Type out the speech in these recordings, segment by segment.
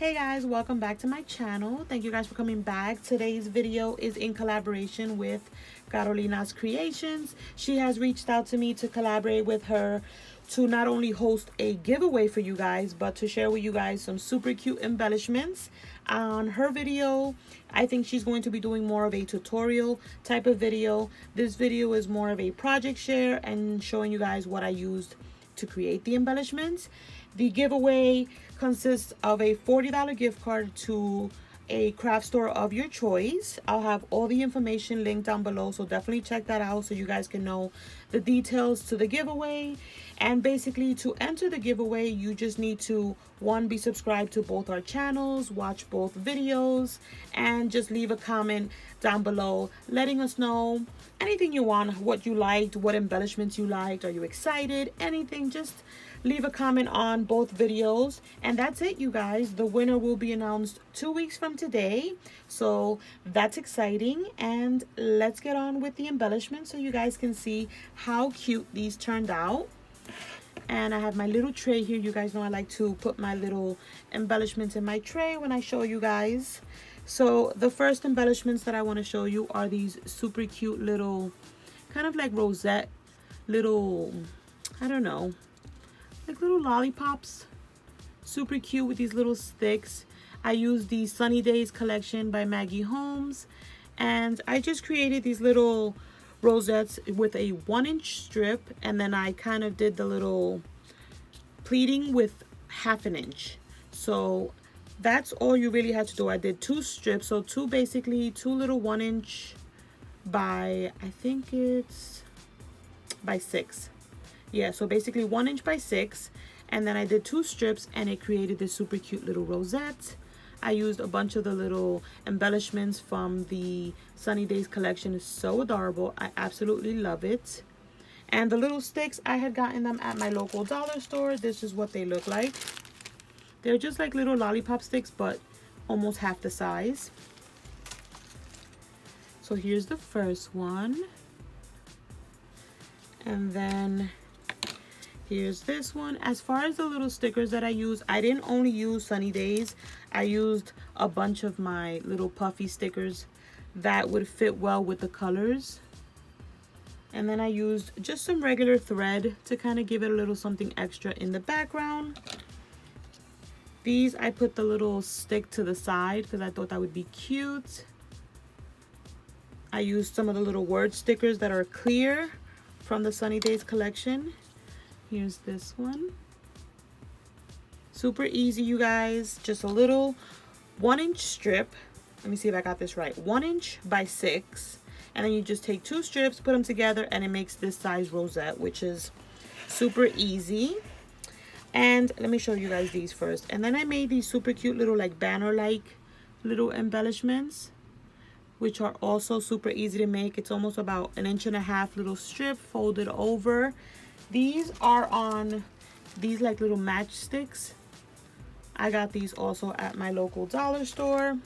Hey guys, welcome back to my channel. Thank you guys for coming back. Today's video is in collaboration with Carolina's Creations. She has reached out to me to collaborate with her to not only host a giveaway for you guys, but to share with you guys some super cute embellishments. On her video, I think she's going to be doing more of a tutorial type of video. This video is more of a project share and showing you guys what I used to create the embellishments. The giveaway consists of a $40 gift card to a craft store of your choice. I'll have all the information linked down below, so definitely check that out so you guys can know the details to the giveaway. And basically, to enter the giveaway, you just need to, one, be subscribed to both our channels, watch both videos, and just leave a comment down below letting us know anything you want, what you liked, what embellishments you liked, are you excited, anything. Just leave a comment on both videos, and that's it, you guys. The winner will be announced 2 weeks from today, so that's exciting. And let's get on with the embellishments so you guys can see how cute these turned out. And I have my little tray here. You guys know I like to put my little embellishments in my tray when I show you guys. So the first embellishments that I want to show you are these super cute little, kind of like rosette little, I don't know, like little lollipops. Super cute with these little sticks. I used the Sunny Days collection by Maggie Holmes, and I just created these little rosettes with a 1-inch strip, and then I kind of did the little pleating with 1/2 inch. So that's all you really had to do. I did 2 strips, so basically two little 1-inch by, I think it's by 6. Yeah, so basically 1-inch by 6, and then I did 2 strips, and it created this super cute little rosette. I used a bunch of the little embellishments from the Sunny Days collection. It's so adorable. I absolutely love it. And the little sticks, I had gotten them at my local dollar store. This is what they look like. They're just like little lollipop sticks, but almost half the size. So here's the first one. And then here's this one. As far as the little stickers that I use, I didn't only use Sunny Days. I used a bunch of my little puffy stickers that would fit well with the colors. And then I used just some regular thread to kind of give it a little something extra in the background. These, I put the little stick to the side because I thought that would be cute. I used some of the little word stickers that are clear from the Sunny Days collection. Here's this one. Super easy, you guys. Just a little 1-inch strip. Let me see if I got this right. 1-inch by 6. And then you just take 2 strips, put them together, and it makes this size rosette, which is super easy. And let me show you guys these first. And then I made these super cute little like banner-like little embellishments, which are also super easy to make. It's almost about 1.5 inch little strip folded over. These are on these like little matchsticks. I got these also at my local dollar store.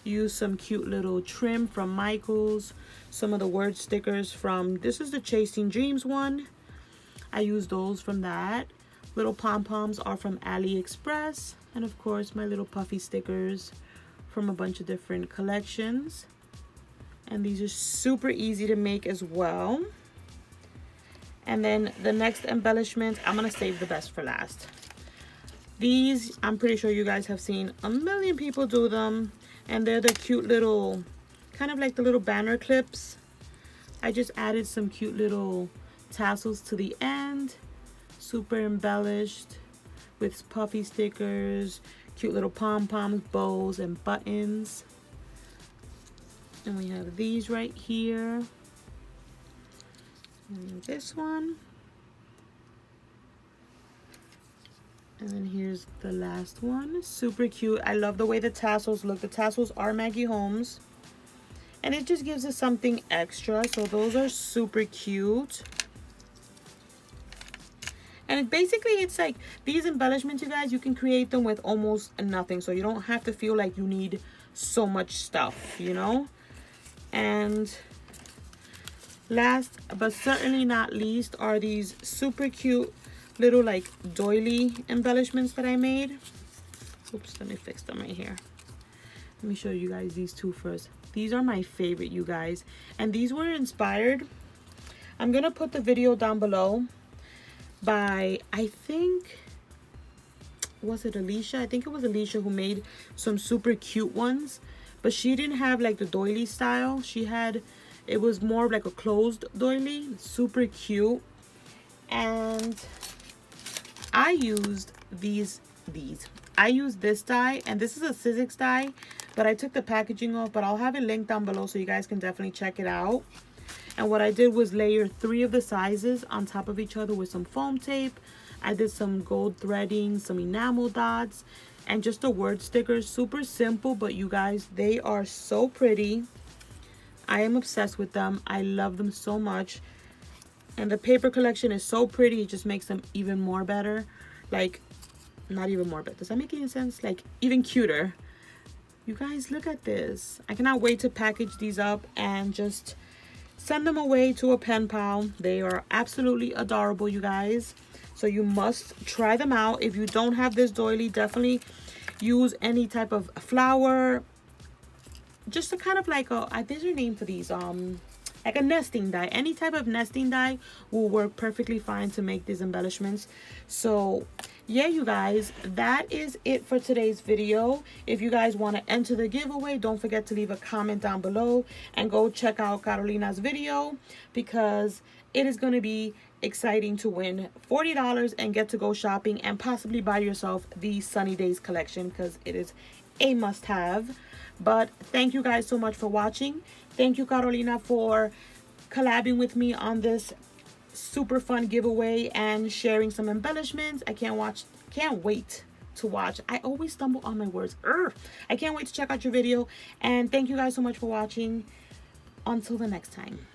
Use some cute little trim from Michael's. Some of the word stickers from, this is the Chasing Dreams one. I used those from that. Little pom-poms are from AliExpress. And of course my little puffy stickers from a bunch of different collections. And these are super easy to make as well. And then the next embellishment, I'm gonna save the best for last. These, I'm pretty sure you guys have seen a million people do them. And they're the cute little, kind of like the little banner clips. I just added some cute little tassels to the end. Super embellished with puffy stickers, cute little pom-poms, bows, and buttons. And we have these right here. And this one. And then here's the last one. Super cute. I love the way the tassels look. The tassels are Maggie Holmes. And it just gives us something extra. So those are super cute. And basically it's like these embellishments, you guys, you can create them with almost nothing. So you don't have to feel like you need so much stuff, you know? And last but certainly not least are these super cute little like doily embellishments that I made. Oops, let me fix them right here. Let me show you guys these two first. These are my favorite, you guys. And these were inspired. I'm going to put the video down below by, I think, was it Alicia? I think it was Alicia who made some super cute ones. But she didn't have like the doily style. She had, it was more of like a closed doily. Super cute. And I used these. I used this die, and this is a Sizzix die, but I took the packaging off, but I'll have it linked down below so you guys can definitely check it out. And what I did was layer 3 of the sizes on top of each other with some foam tape. I did some gold threading, some enamel dots, and just a word sticker. Super simple, but you guys, they are so pretty. I am obsessed with them. I love them so much. And the paper collection is so pretty, it just makes them even more better. Like, not even more, but does that make any sense? Like, even cuter. You guys, look at this. I cannot wait to package these up and just send them away to a pen pal. They are absolutely adorable, you guys. So you must try them out. If you don't have this doily, definitely use any type of flower. Just a kind of like a, there's a name for these, like a nesting die. Any type of nesting die will work perfectly fine to make these embellishments. So yeah, you guys, that is it for today's video. If you guys want to enter the giveaway, don't forget to leave a comment down below and go check out Carolina's video, because it is going to be exciting to win $40 and get to go shopping and possibly buy yourself the Sunny Days collection, because it is a must-have. But thank you guys so much for watching. Thank you, Carolina, for collabing with me on this super fun giveaway and sharing some embellishments. I can't wait to watch. I always stumble on my words. I can't wait to check out your video. And thank you guys so much for watching. Until the next time.